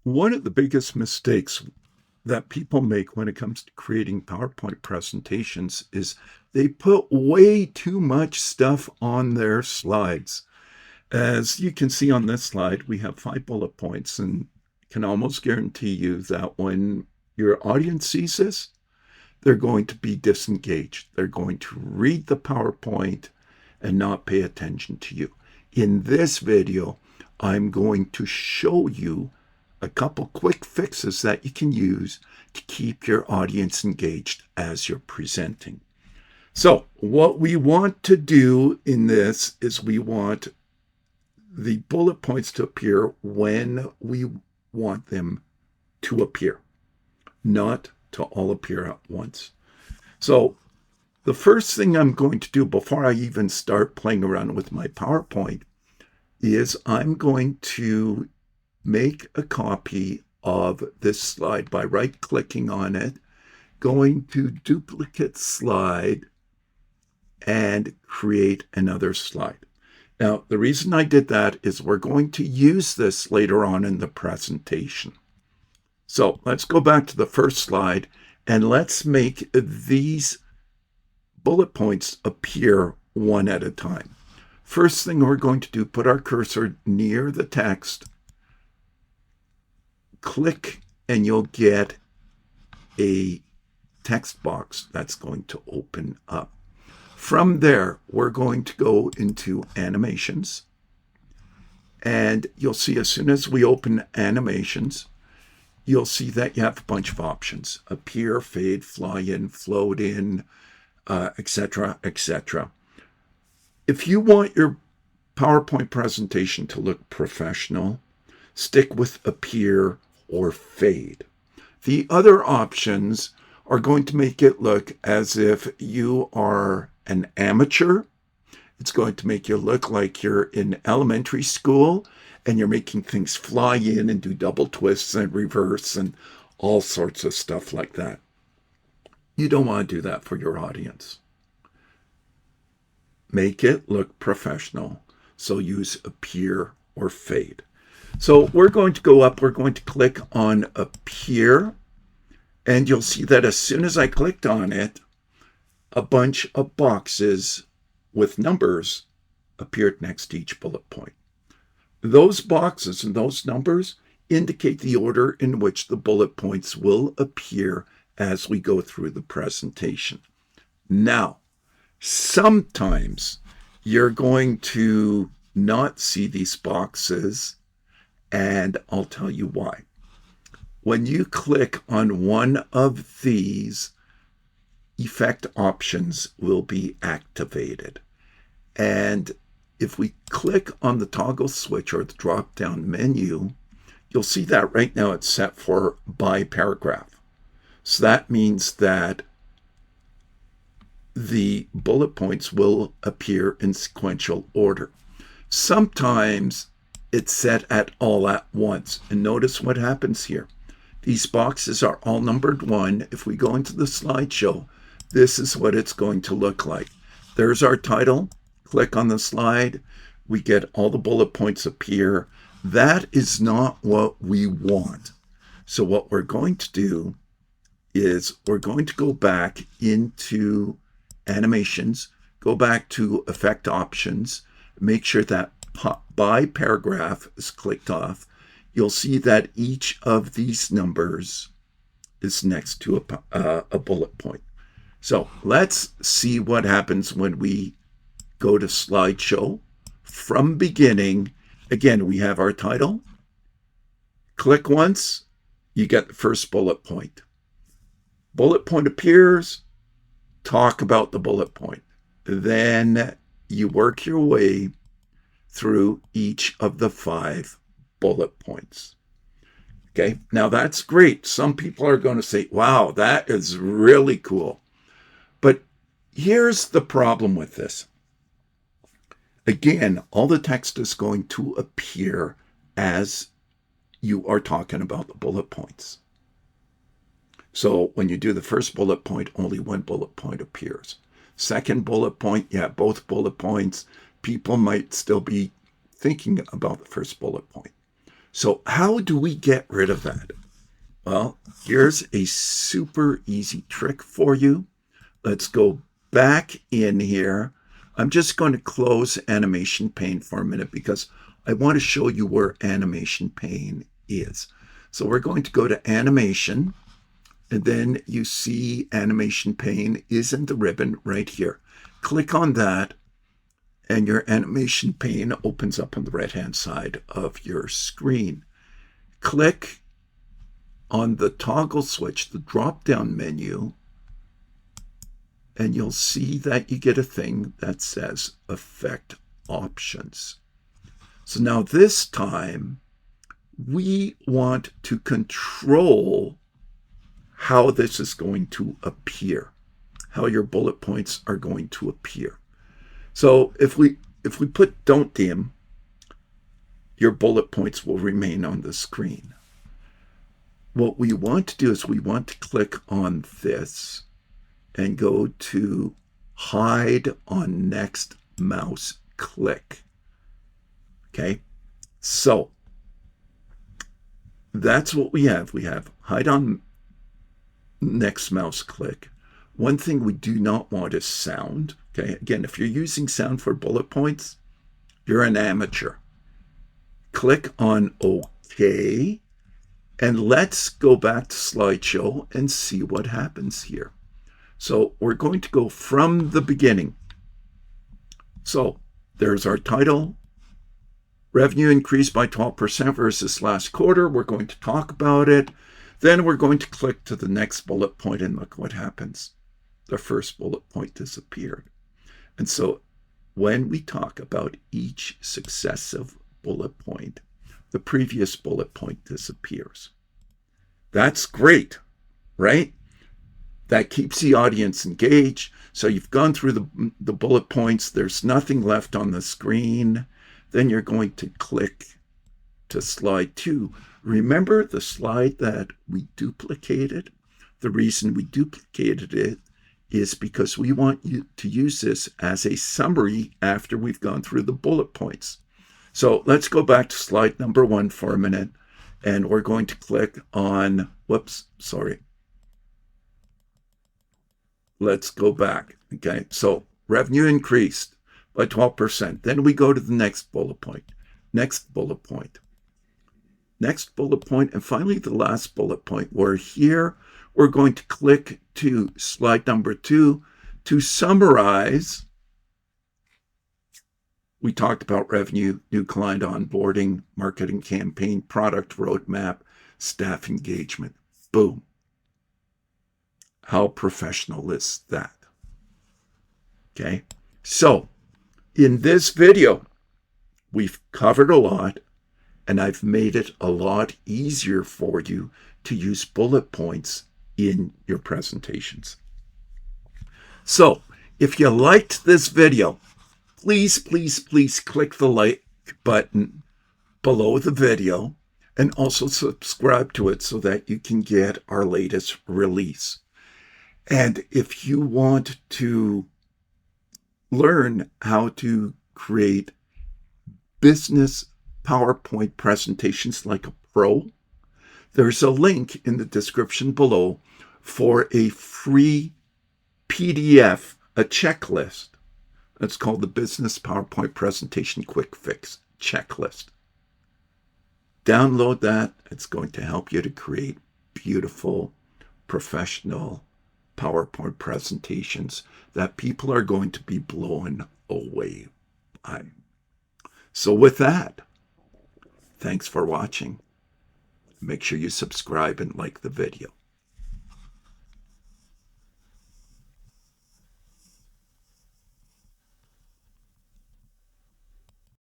One of the biggest mistakes that people make when it comes to creating PowerPoint presentations is they put way too much stuff on their slides. As you can see on this slide, we have 5 bullet points, and can almost guarantee you that when your audience sees this, they're going to be disengaged. They're going to read the PowerPoint and not pay attention to you. In this video, I'm going to show you a couple quick fixes that you can use to keep your audience engaged as you're presenting. So what we want to do in this is we want the bullet points to appear when we want them to appear, not to all appear at once. So the first thing I'm going to do before I even start playing around with my PowerPoint is I'm going to make a copy of this slide by right-clicking on it, going to duplicate slide, and create another slide. Now, the reason I did that is we're going to use this later on in the presentation. So let's go back to the first slide and let's make these bullet points appear one at a time. First thing we're going to do, put our cursor near the text, click, and you'll get a text box that's going to open up. From there, we're going to go into animations. And you'll see as soon as we open animations, you'll see that you have a bunch of options: appear, fade, fly in, float in, etc., etc. If you want your PowerPoint presentation to look professional, stick with appear or fade. The other options are going to make it look as if you are an amateur. It's going to make you look like you're in elementary school and you're making things fly in and do double twists and reverse and all sorts of stuff like that. You don't want to do that for your audience. Make it look professional, so use appear or fade. So we're going to go up, we're going to click on appear, and you'll see that as soon as I clicked on it, a bunch of boxes with numbers appeared next to each bullet point. Those boxes and those numbers indicate the order in which the bullet points will appear as we go through the presentation. Now, sometimes you're going to not see these boxes, and I'll tell you why. When you click on one of these, effect options will be activated. And if we click on the toggle switch or the drop-down menu, you'll see that right now it's set for by paragraph. So that means that the bullet points will appear in sequential order. Sometimes it's set at all at once. And notice what happens here. These boxes are all numbered 1. If we go into the slideshow, this is what it's going to look like. There's our title. Click on the slide. We get all the bullet points appear. That is not what we want. So what we're going to do is we're going to go back into animations, go back to effect options, make sure that by paragraph is clicked off. You'll see that each of these numbers is next to a bullet point. So let's see what happens when we go to slideshow. From beginning, again, we have our title. Click once, you get the first bullet point. Bullet point appears, talk about the bullet point. Then you work your way through each of the 5 bullet points. Okay, now that's great. Some people are going to say, wow, that is really cool. But here's the problem with this. Again, all the text is going to appear as you are talking about the bullet points. So when you do the first bullet point, only one bullet point appears. Second bullet point, yeah, both bullet points. People might still be thinking about the first bullet point. So how do we get rid of that? Well, here's a super easy trick for you. Let's go back in here. I'm just going to close Animation Pane for a minute because I want to show you where Animation Pane is. So we're going to go to Animation, and then you see Animation Pane is in the ribbon right here. Click on that, and your Animation Pane opens up on the right-hand side of your screen. Click on the toggle switch, the drop-down menu, and you'll see that you get a thing that says Effect Options. So now this time, we want to control how this is going to appear, how your bullet points are going to appear. So if we put Don't Dim, your bullet points will remain on the screen. What we want to do is we want to click on this and go to Hide on Next Mouse Click. Okay, so that's what we have. We have Hide on Next Mouse Click. One thing we do not want is sound. Okay, again, if you're using sound for bullet points, you're an amateur. Click on OK, and let's go back to slideshow and see what happens here. So we're going to go from the beginning. So there's our title. Revenue increased by 12% versus last quarter. We're going to talk about it. Then we're going to click to the next bullet point and look what happens. The first bullet point disappeared. And so when we talk about each successive bullet point, the previous bullet point disappears. That's great, right? That keeps the audience engaged. So you've gone through the bullet points. There's nothing left on the screen. Then you're going to click to slide 2. Remember the slide that we duplicated? The reason we duplicated it is because we want you to use this as a summary after we've gone through the bullet points. So let's go back to slide number 1 for a minute, and we're going to click on, let's go back. Okay, so revenue increased by 12%. Then we go to the next bullet point, next bullet point, next bullet point, and finally the last bullet point, where here we're going to click to slide number 2 to summarize. We talked about revenue, new client onboarding, marketing campaign, product roadmap, staff engagement. Boom. How professional is that? Okay, so in this video, we've covered a lot, and I've made it a lot easier for you to use bullet points in your presentations. So if you liked this video, please, please, please click the like button below the video and also subscribe to it so that you can get our latest release. And if you want to learn how to create business PowerPoint presentations like a pro, there's a link in the description below for a free PDF, a checklist. That's called the Business PowerPoint Presentation Quick Fix Checklist. Download that. It's going to help you to create beautiful, professional PowerPoint presentations that people are going to be blown away by. So with that, thanks for watching. Make sure you subscribe and like the video.